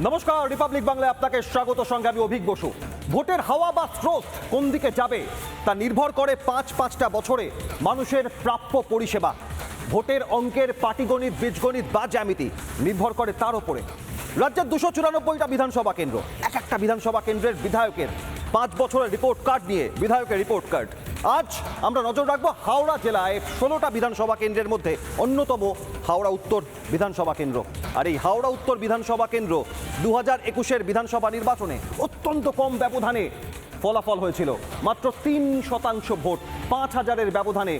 নমস্কার, রিপাবলিক বাংলায় আপনাকে স্বাগত। সঙ্গে আমি অভিক বসু। ভোটের হাওয়া বা স্রোত কোন দিকে যাবে তা নির্ভর করে পাঁচটা বছরে মানুষের প্রাপ্য পরিষেবা। ভোটের অঙ্কের পাটিগণিত, বীজগণিত বা জ্যামিতি নির্ভর করে তার উপরে। রাজ্যের 294টা বিধানসভা কেন্দ্র, এক একটা বিধানসভা কেন্দ্রের বিধায়কের 5 বছরের রিপোর্ট কার্ড নিয়ে, বিধায়কের রিপোর্ট কার্ড। আজ আমরা নজর রাখবো হাওড়া জেলায় 16টা বিধানসভা কেন্দ্রের মধ্যে অন্যতম হাওড়া উত্তর বিধানসভা কেন্দ্র। আর এই হাওড়া উত্তর বিধানসভা কেন্দ্র 2021-এর বিধানসভা নির্বাচনে অত্যন্ত কম ব্যবধানে ফলাফল হয়েছিল। মাত্র 3% ভোট, 5000-এর ব্যবধানে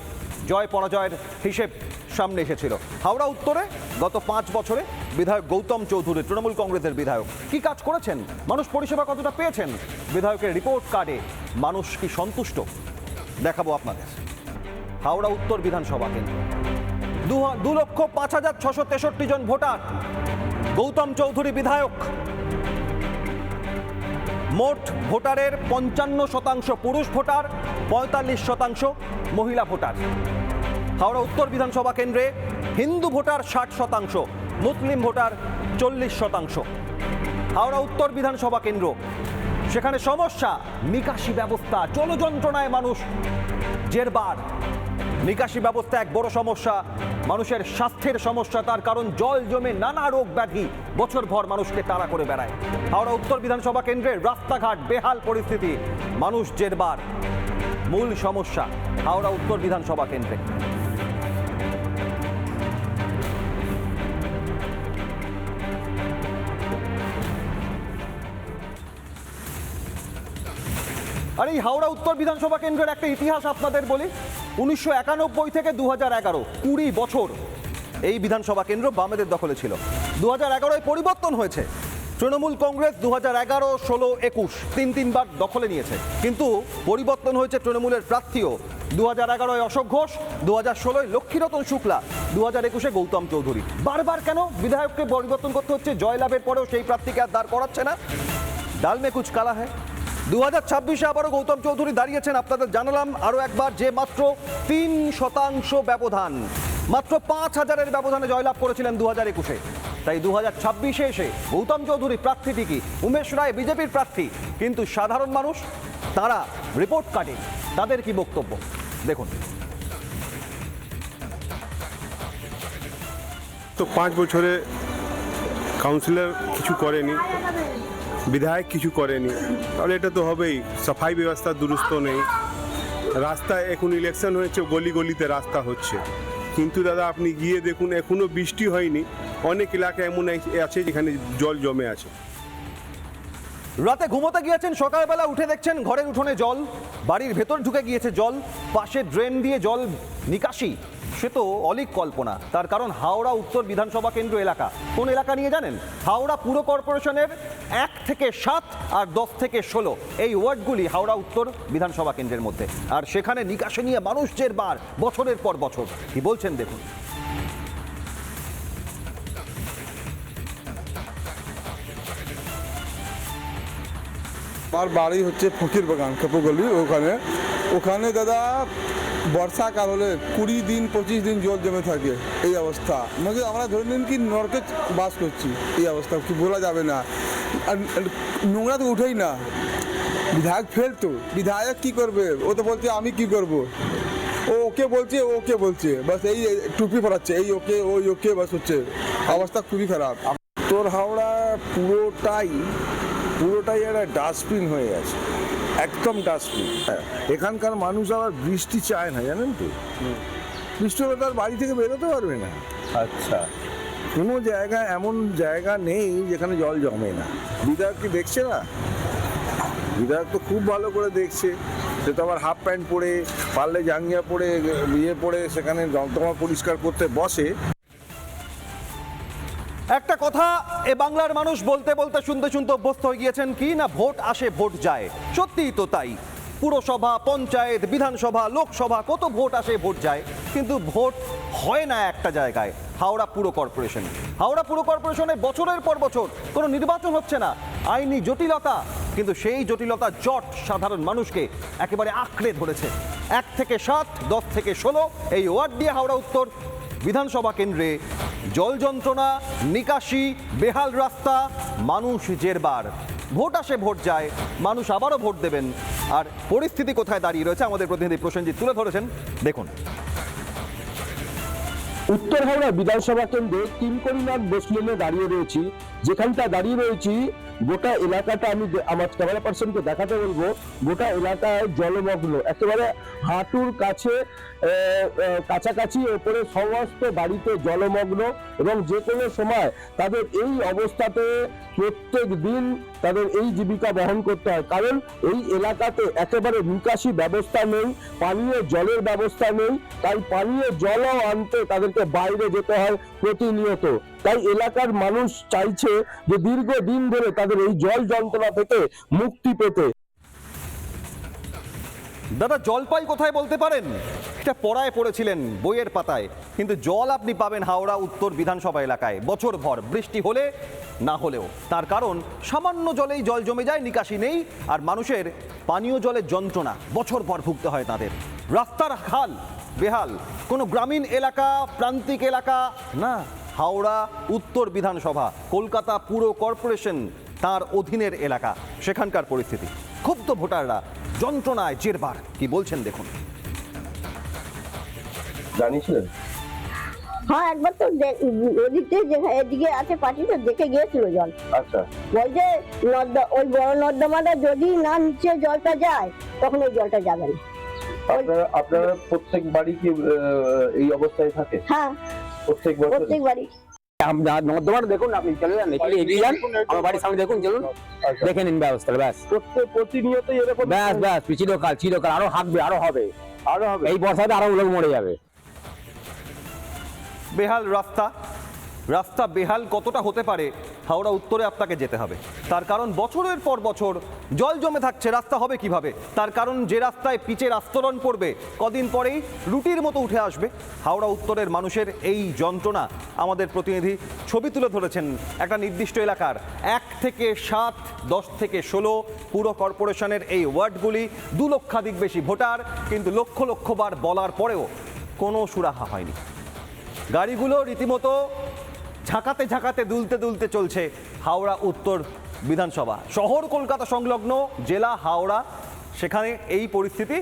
জয় পরাজয়ের হিসেব সামনে এসেছিল। হাওড়া উত্তরে গত 5 বছরে বিধায়ক গৌতম চৌধুরী, তৃণমূল কংগ্রেসের বিধায়ক, কি কাজ করেছেন, মানুষ পরিষেবা কতটা পেয়েছেন, বিধায়কের রিপোর্ট কার্ডে মানুষ কি সন্তুষ্ট, দেখাবো আপনাদের। হাওড়া উত্তর বিধানসভা কেন্দ্র 2,05,663 জন ভোটার, গৌতম চৌধুরী বিধায়ক। মোট ভোটারের 55% পুরুষ ভোটার, 45% মহিলা ভোটার। হাওড়া উত্তর বিধানসভা কেন্দ্রে হিন্দু ভোটার 60%, মুসলিম ভোটার 40%। হাওড়া উত্তর বিধানসভা কেন্দ্র, সেখানে সমস্যা নিকাশি ব্যবস্থা, জলযন্ত্রণায় মানুষ জেরবার। নিকাশি ব্যবস্থা এক বড় সমস্যা, মানুষের স্বাস্থ্যের সমস্যা, তার কারণ জল জমে নানা রোগ ব্যাধি বছরভর মানুষকে তাড়া করে বেড়ায়। হাওড়া উত্তর বিধানসভা কেন্দ্রে রাস্তাঘাট বেহাল পরিস্থিতি, মানুষ জেরবার। মূল সমস্যা হাওড়া উত্তর বিধানসভা কেন্দ্রে। আর এই হাওড়া উত্তর বিধানসভা কেন্দ্রের একটা ইতিহাস আপনাদের বলি। 1991 থেকে 2011, 20 বছর এই বিধানসভা কেন্দ্র বামেদের দখলে ছিল। 2011-য় পরিবর্তন হয়েছে। তৃণমূল কংগ্রেস 2011, 16, 21 তিনবার দখলে নিয়েছে, কিন্তু পরিবর্তন হয়েছে তৃণমূলের প্রার্থীও। 2011-য় অশোক ঘোষ, 2016-য় লক্ষ্মীরতন শুক্লা, 2021-এ গৌতম চৌধুরী। বারবার কেন বিধায়ককে পরিবর্তন করতে হচ্ছে? জয়লাভের পরেও সেই প্রার্থীকে আর দাঁড় করাচ্ছে না। ডাল মে কুচ কালা হ্যায়। 2026-এ আবারও গৌতম চৌধুরী দাঁড়িয়েছেন। আপনাদের জানালাম আরও একবার যে মাত্র 3% ব্যবধান, মাত্র 5000-এর ব্যবধানে জয়লাভ করেছিলেন 2021-এ। তাই 2026-এ এসে গৌতম চৌধুরী প্রার্থী ঠিকই, উমেশ রায় বিজেপির প্রার্থী, কিন্তু সাধারণ মানুষ, তারা রিপোর্ট কার্ডে তাদের কি বক্তব্য দেখুন। তো 5 বছরে কাউন্সিলর কিছু করেনি, বিধায়ক কিছু করেনি, তাহলে এটা তো হবেই। সাফাই ব্যবস্থা দুরুস্ত নেই, রাস্তায় এখন ইলেকশন হয়েছে, গলি গলিতে রাস্তা হচ্ছে, কিন্তু দাদা আপনি গিয়ে দেখুন এখনো বৃষ্টি হয়নি। অনেক এলাকা এমন আছে যেখানে জল জমে আছে। রাতে ঘুমোতে গিয়েছেন, সকালবেলা উঠে দেখছেন ঘরের উঠোনে জল, বাড়ির ভেতর ঢুকে গিয়েছে জল, পাশে ড্রেন দিয়ে জল নিকাশি, সে তো অলীক কল্পনা। তার কারণ হাওড়া উত্তর বিধানসভা কেন্দ্র এলাকা। কোন এলাকা নিয়ে জানেন? হাওড়া পুর কর্পোরেশনের 1 থেকে 7 আর 10 থেকে 16 এই ওয়ার্ডগুলি হাওড়া উত্তর বিধানসভা কেন্দ্রের মধ্যে। আর সেখানে নিকাশি নিয়ে মানুষ জেরবার বছরের পর বছর। কি বলছেন দেখুন। আমার বাড়ি হচ্ছে ফকির বাগান, কাপুগলি। ওখানে দাদা বর্ষাকাল হলে 20 দিন 25 দিন জল জমে থাকে। এই অবস্থা মানে আমরা ধরে নিন কি নরকে বাস করছি। এই অবস্থা কি বলা যাবে না। আর নোংরা তো উঠেই না। বিধায়ক ফেল তো, বিধায়ক কি করবে? ও তো বলছে আমি কি করব, ও ওকে বলছে, ওকে বলছে, বাস এই টুপি পরাচ্ছে, এই ওকে ওই ওকে, বাস হচ্ছে। অবস্থা খুবই খারাপ। উত্তর হাওড়া পুরোটাই একটা ডাস্টবিন হয়ে আছে, একদম ডাস্টবিন। এখানকার মানুষ আবার বৃষ্টি চায় না, জানেন তো। বৃষ্টি হলে তার বাড়ি থেকে বেরোতে পারবে না। আচ্ছা, কোনো জায়গা এমন জায়গা নেই যেখানে জল জমে না। বিধায়ক কি দেখছে না? বিধায়ক তো খুব ভালো করে দেখছে। সে তো আবার হাফ প্যান্ট পরে, পারলে জাঙ্গিয়া পরে, পরে সেখানে জমজমা পরিষ্কার করতে বসে। একটা কথা এ বাংলার মানুষ বলতে বলতে শুনতে শুনতে অভ্যস্ত হয়ে গিয়েছেন, কি না ভোট আসে ভোট যায়। সত্যিই তো তাই। পুরসভা, পঞ্চায়েত, বিধানসভা, লোকসভা, কত ভোট আসে ভোট যায়, কিন্তু ভোট হয় না একটা জায়গায়, হাওড়া পুর কর্পোরেশন। হাওড়া পুর কর্পোরেশনে বছরের পর বছর কোনো নির্বাচন হচ্ছে না, আইনি জটিলতা, কিন্তু সেই জটিলতা জট সাধারণ মানুষকে একেবারে আঁকড়ে ধরেছে। 1 থেকে 7, 10 থেকে 16 এই ওয়ার্ড দিয়ে হাওড়া উত্তর বিধানসভা কেন্দ্রে জল যন্ত্রণা, নিকাশি, বেহাল রাস্তা, মানুষ জেরবার। ভোট আসে ভোট যায়, মানুষ আবারও ভোট দেবেন। আর পরিস্থিতি কোথায় দাঁড়িয়ে রয়েছে আমাদের প্রতিনিধি প্রসেনজিৎ তুলে ধরেছেন, দেখুন। উত্তর হাওড়া বিধানসভা কেন্দ্রে তিনকড়িনাথ বস লেনে দাঁড়িয়ে রয়েছি। যেখানটা দাঁড়িয়ে রয়েছি গোটা এলাকাটা আমি আমার ক্যামেরা পার্সনকে দেখাতে বলবো, গোটা এলাকায় জলমগ্ন, একেবারে হাঁটুর কাছে কাছাকাছি ওপরে সমস্ত বাড়িতে জলমগ্ন, এবং যে কোনো সময় তাদের এই অবস্থাতে প্রত্যেক দিন তাদের এই জীবিকা বহন করতে হয়। কারণ এই এলাকাতে একেবারে নিকাশি ব্যবস্থা নেই, পানীয় জলের ব্যবস্থা নেই, তাই পানীয় জলও আনতে তাদেরকে বাইরে যেতে হয় প্রতিনিয়ত। তাই এলাকার মানুষ চাইছে যে দীর্ঘদিন ধরে তাদের এই জল যন্ত্রণা থেকে মুক্তি পেতে। দাদা, জল পাই কোথায় বলতে পারেন? এটা পড়ায় পড়েছিলেন বইয়ের পাতায়, কিন্তু জল আপনি পাবেন হাওড়া উত্তর বিধানসভা এলাকায় বছর ভর, বৃষ্টি হলে না হলেও। তার কারণ সামান্য জলেই জল জমে যায়, নিকাশি নেই, আর মানুষের পানীয় জলের যন্ত্রণা বছর ভর ভুগতে হয় তাদের। রাস্তার হাল বেহাল, কোনো গ্রামীণ এলাকা, প্রান্তিক এলাকা না, হাওড়া উত্তর বিধানসভা, কলকাতা পুর কর্পোরেশন তার অধীনের এলাকা, সেখানকার পরিস্থিতি। ক্ষুব্ধ ভোটাররা যন্ত্রণায় জেরবার, কি বলছেন দেখুন। জানিয়েছিলেন? হ্যাঁ, একবার তো ওদিকে এদিকে আছে পার্টি, তো দেখে গিয়েছিল জল। আচ্ছা, বলছে ওই বড় নর্দমাটা যদি না নিচে জলটা যায় তখন ওই জলটা যাবে না। আপনারা প্রত্যেক বাড়ি কি এই অবস্থায় থাকে? হ্যাঁ, প্রত্যেক বছর? প্রত্যেক বাড়ি। নর্দমাটা দেখুন, আপনি চলে যান, এগিয়ে যান, আমার বাড়ির সামনে দেখুন, চলুন দেখে নিন ব্যবস্থা। ব্যাস, প্রতিনিয়ত এরকম? ব্যাস ব্যাস, চিরকাল চিরকাল আরো হাঁকবে, আরো হবে, এই বর্ষাতে আরো লোক মরে যাবে। বেহাল রাস্তা, রাস্তা বেহাল কতটা হতে পারে হাওড়া উত্তরে আপনাকে যেতে হবে। তার কারণ বছরের পর বছর জল জমে থাকছে, রাস্তা হবে কিভাবে? তার কারণ যে রাস্তায় পিচের আস্তরণ পড়বে কদিন পরেই রুটির মতো উঠে আসবে। হাওড়া উত্তরের মানুষের এই যন্ত্রণা আমাদের প্রতিনিধি ছবি তুলে ধরেছেন একটা নির্দিষ্ট এলাকার। 1 থেকে 7, 10 থেকে 16 পুর কর্পোরেশনের এই ওয়ার্ডগুলি, 2 লক্ষাধিক বেশি ভোটার, কিন্তু লক্ষ লক্ষ বার বলার পরেও কোনো সুরাহা হয়নি। গাড়িগুলো রীতিমতো ঝাঁকাতে ঝাঁকাতে দুলতে দুলতে চলছে হাওড়া উত্তর বিধানসভা। শহর কলকাতা সংলগ্ন জেলা হাওড়া, সেখানে এই পরিস্থিতি।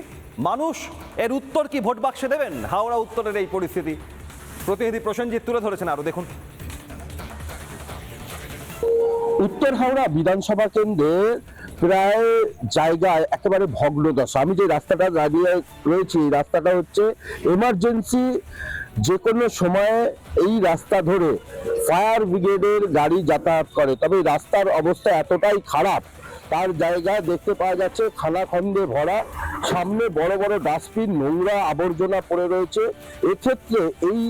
মানুষ এর উত্তর কি ভোট বাক্সে দেবেন? হাওড়া উত্তরের এই পরিস্থিতি প্রতিনিধি প্রসেনজিৎ তুলে ধরেছেন, আরো দেখুন। উত্তর হাওড়া বিধানসভা কেন্দ্রে প্রায় জায়গায় একেবারে ভগ্নদশা। আমি যে রাস্তাটা দাঁড়িয়ে রয়েছি, এই রাস্তাটা হচ্ছে এমার্জেন্সি, যে কোনো সময়ে এই রাস্তা ধরে ফায়ার ব্রিগেডের গাড়ি যাতায়াত করে। তবে এই রাস্তার অবস্থা এতটাই খারাপ, তার জায়গায় দেখতে পাওয়া যাচ্ছে খানাখন্দে ভরা, সামনে বড় বড় ডাস্টবিন, নোংরা আবর্জনা পড়ে রয়েছে। এক্ষেত্রে এই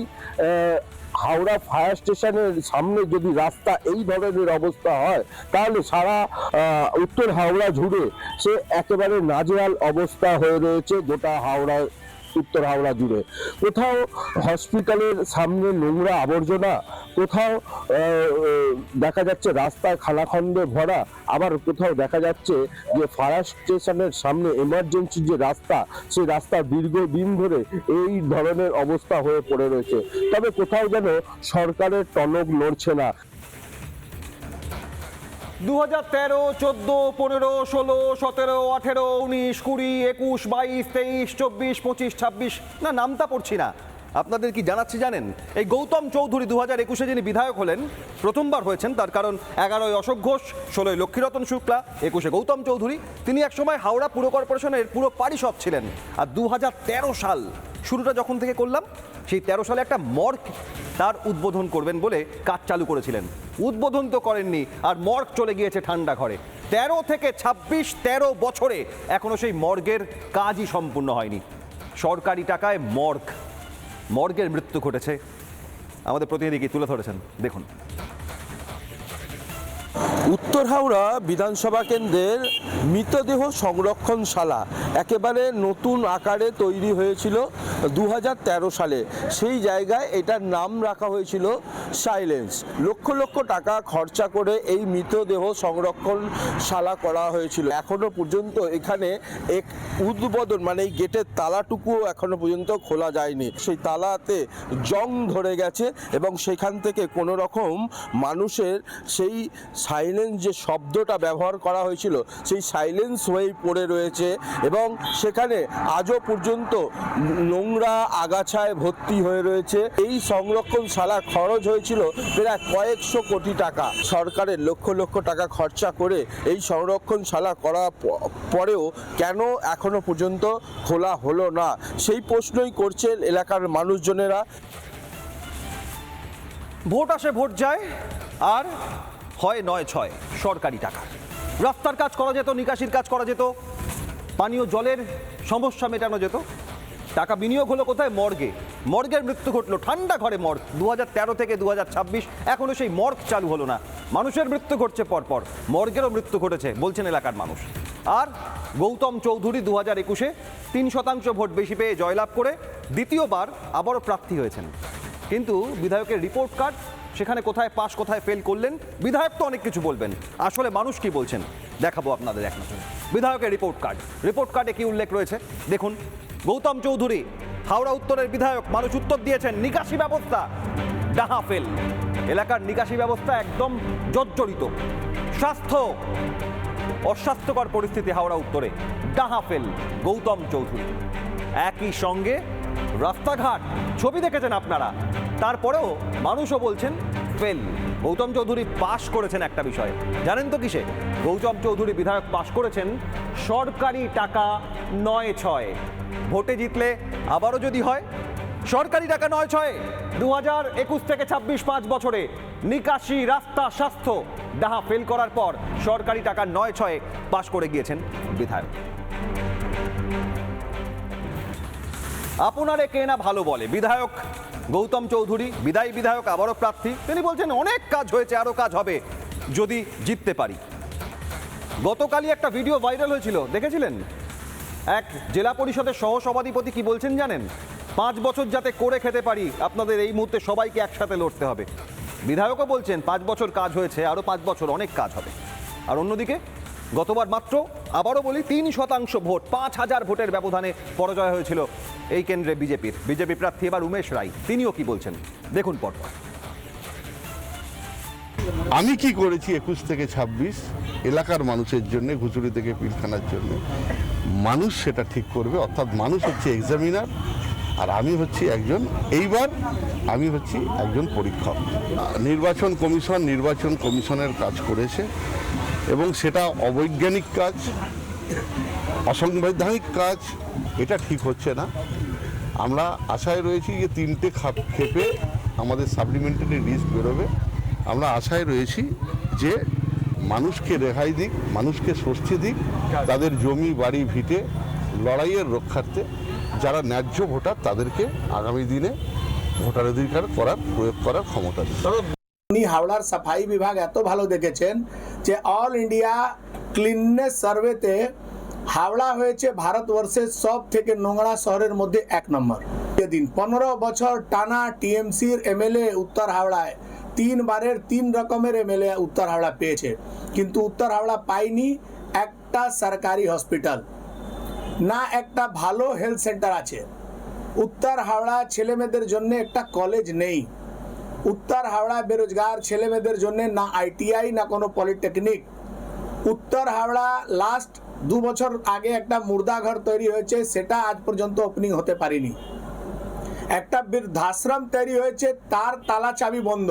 হাওড়া ফায়ার স্টেশনের সামনে যদি রাস্তা এই ধরনের অবস্থা হয়, তাহলে সারা উত্তর হাওড়া জুড়ে সে একেবারে নাজেহাল অবস্থা হয়ে রয়েছে গোটা হাওড়া, উত্তর হাওড়া জুড়ে। কোথাও হসপিটালের সামনে নোংরা আবর্জনা, কোথাও দেখা যাচ্ছে রাস্তায় খানাখন্দে ভরা, আবার কোথাও দেখা যাচ্ছে যে ফায়ার স্টেশনের সামনে এমার্জেন্সি যে রাস্তা, সেই রাস্তা দীর্ঘদিন ধরে এই ধরনের অবস্থা হয়ে পড়ে রয়েছে। তবে কোথাও যেন সরকারের টনক নড়ছে না। 2013, 14, 15, 16, 17, 18, 19, 20, 21, 22, 23, 24, 25, 26, না নামটা পড়ছি না। আপনাদের কি জানাচ্ছি জানেন? এই গৌতম চৌধুরী 2021-এ যিনি বিধায়ক হলেন, প্রথমবার হয়েছেন, তার কারণ 11-ই অশোক ঘোষ, 16-ই লক্ষ্মীরতন শুক্লা, 21-এ গৌতম চৌধুরী। তিনি একসময় হাওড়া পুর কর্পোরেশনের পুরো পারিষদ ছিলেন। আর 2013 সাল শুরুটা যখন থেকে করলাম, সেই 13 সালে একটা মর্গ তার উদ্বোধন করবেন বলে কাজ চালু করেছিলেন। উদ্বোধন তো করেননি, আর মর্গ চলে গিয়েছে ঠান্ডা ঘরে। 13 থেকে 26 বছরে এখনো সেই মর্গের কাজই সম্পূর্ণ হয়নি। সরকারি টাকায় মর্গের মৃত্যু ঘটেছে। আমাদের প্রতিনিধি কি তুলে ধরেছেন, দেখুন। উত্তর হাওড়া বিধানসভা কেন্দ্রের মৃতদেহ সংরক্ষণশালা একেবারে নতুন আকারে তৈরি হয়েছিল 2013 সালে। সেই জায়গায় এটার নাম রাখা হয়েছিল সাইলেন্স। লক্ষ লক্ষ টাকা খরচা করে এই মৃতদেহ সংরক্ষণশালা করা হয়েছিল। এখনো পর্যন্ত এখানে এক উদ্বোধন মানে এই গেটের তালাটুকুও এখনো পর্যন্ত খোলা যায়নি। সেই তালাতে জং ধরে গেছে এবং সেখান থেকে কোনো রকম মানুষের সেই সাইলেন্স যে শব্দটা ব্যবহার করা হয়েছিল সেই সাইলেন্স হয়েই পড়ে রয়েছে এবং সেখানে আজও পর্যন্ত নোংরা আগাছায় ভর্তি হয়ে রয়েছে। এই সংরক্ষণশালা খরচ হয়েছিল প্রায় কয়েকশো কোটি টাকা। সরকারের লক্ষ লক্ষ টাকা খরচা করে এই সংরক্ষণশালা করা পরেও কেন এখনো পর্যন্ত খোলা হলো না সেই প্রশ্নই করছেন এলাকার মানুষজনেরা। ভোট আসে ভোট যায় আর হয় 9-6 সরকারি টাকা। রাস্তার কাজ করা যেত, নিকাশির কাজ করা যেত, পানীয় জলের সমস্যা মেটানো যেত। টাকা বিনিয়োগ হলো কোথায়? মর্গে। মর্গের মৃত্যু ঘটলো, ঠান্ডা ঘরে মর্গ। 2013 থেকে 2026 এখনো সেই মর্গ চালু হলো না। মানুষের মৃত্যু ঘটছে পরপর, মর্গেরও মৃত্যু ঘটেছে বলছেন এলাকার মানুষ। আর গৌতম চৌধুরী 2021-এ 3% ভোট বেশি পেয়ে জয়লাভ করে দ্বিতীয়বার আবারও প্রার্থী হয়েছেন। কিন্তু বিধায়কের রিপোর্ট কার্ড সেখানে কোথায় পাস কোথায় ফেল করলেন, বিধায়ক তো অনেক কিছু বলবেন, আসলে মানুষ কি বলছেন দেখাবো আপনাদের এক নজরে। বিধায়কের রিপোর্ট কার্ডে কি উল্লেখ রয়েছে দেখুন। গৌতম চৌধুরী হাওড়া উত্তরের বিধায়ক, মানুষ উত্তর দিয়েছেন নিকাশি ব্যবস্থা ডাহা ফেল। এলাকার নিকাশি ব্যবস্থা একদম জর্জরিত। স্বাস্থ্য অস্বাস্থ্যকর পরিস্থিতি হাওড়া উত্তরে, ডাহা ফেল গৌতম চৌধুরী। একই সঙ্গে রাস্তাঘাট ছবি দেখেছেন আপনারা, তারপরেও মানুষও বলছেন ফেল। গৌতম চৌধুরী পাশ করেছেন একটা বিষয়ে, জানেন তো কিসে? গৌতম চৌধুরী বিধায়ক পাশ করেছেন সরকারি টাকা 9-6। ভোটে জিতলে আবারও যদি হয় সরকারি টাকা 9-6, 2021 থেকে 26 5 বছরে নিকাশি, রাস্তা, স্বাস্থ্য ডাহা ফেল করার পর সরকারি টাকা 9-6 পাশ করে গিয়েছেন বিধায়ক। আপনারে কে না ভালো বলে। বিধায়ক গৌতম চৌধুরী বিদায়ী বিধায়ক, আবারও প্রার্থী। তিনি বলছেন অনেক কাজ হয়েছে, আরও কাজ হবে যদি জিততে পারি। গতকালই একটা ভিডিও ভাইরাল হয়েছিল, দেখেছিলেন? এক জেলা পরিষদের সহসভাধিপতি কি বলছেন জানেন? 5 বছর যাতে করে খেতে পারি আপনাদের এই মুহূর্তে সবাইকে একসাথে লড়তে হবে। বিধায়কও বলছেন 5 বছর কাজ হয়েছে, আরও 5 বছর অনেক কাজ হবে। আর অন্যদিকে গতবার মাত্র আবারও বলি 3% ভোট, 5000 ভোটের ব্যবধানে পরাজয় হয়েছিল এই কেন্দ্রে বিজেপি প্রার্থী এবার উমেশ রায়। তিনিও কি বলছেন দেখুন পরপর। আমি কি করেছি 21 থেকে 26 এলাকার মানুষের জন্য, ঘুচুরি থেকে পিলখানার জন্য, মানুষ সেটা ঠিক করবে। অর্থাৎ মানুষ হচ্ছে এক্সামিনার আর আমি হচ্ছি একজন, এইবার আমি হচ্ছি একজন পরীক্ষক। নির্বাচন কমিশনের কাজ করেছে এবং সেটা অবৈজ্ঞানিক কাজ, অসাংবিধানিক কাজ, এটা ঠিক হচ্ছে না। আমরা আশায় রয়েছি যে 3টে ক্ষেপে আমাদের সাপ্লিমেন্টারি লিস্ট বেরোবে। আমরা আশায় রয়েছি যে মানুষকে রেহাই দিক, মানুষকে স্বস্তি দিক, তাদের জমি বাড়ি ভিটে লড়াইয়ের রক্ষার্থে যারা ন্যায্য ভোটার তাদেরকে আগামী দিনে ভোটাধিকার প্রয়োগ করার ক্ষমতা দিন। উনি হাওড়ার সাফাই বিভাগ এত ভালো দেখেছেন যে অল ইন্ডিয়া ক্লিননেস সার্ভেতে হাওড়া হয়েছে ভারতবর্ষের সব থেকে নোংরা শহরের মধ্যে 1 নম্বর। এদিন 15 বছর টানা টিএমসির এমএলএ উত্তর হাওড়ায় 3 বারের 3 রকমের এমএলএ উত্তর হাওড়া পেয়েছে, কিন্তু উত্তর হাওড়া পায়নি একটা সরকারি হসপিটাল, না একটা ভালো হেলথ সেন্টার আছে। উত্তর হাওড়া ছেলেমেয়েদের জন্য একটা কলেজ নেই। উত্তর হাওড়া বেরোজগার ছেলেমেয়েদের জন্য না আইটিআই না কোনো পলিটেকনিক। উত্তর হাওড়া লাস্ট 2 বছর আগে একটা মুর্দাঘর তৈরি হয়েছে, সেটা আজ পর্যন্ত ওপেনিং হতে পারেনি। একটা বৃদ্ধাশ্রম তৈরি হয়েছে, তার তালা চাবি বন্ধ।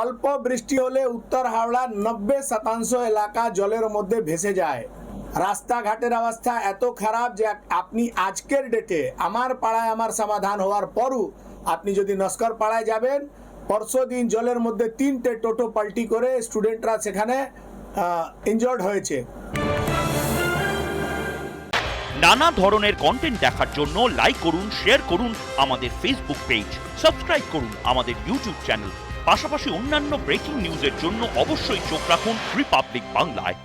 অল্প বৃষ্টি হলে উত্তর হাওড়া 90% এলাকা জলের মধ্যে ভেসে যায়। রাস্তাঘাটের অবস্থা এত খারাপ যে আপনি আজকের ডেটে আমার পাড়ায় আমার সমাধান হওয়ার পরও আপনি যদি নস্কর পাড়ায় যাবেন, পরশু দিন জলের মধ্যে 3টে টোটো পাল্টি করে স্টুডেন্টরা সেখানে ইনজয়ার্ড হয়েছে। নানা ধরনের কন্টেন্ট দেখার জন্য লাইক করুন, শেয়ার করুন আমাদের ফেসবুক পেজ, সাবস্ক্রাইব করুন আমাদের ইউটিউব চ্যানেল। পাশাপাশি অন্যান্য ব্রেকিং নিউজের জন্য অবশ্যই চোখ রাখুন রিপাবলিক বাংলায়।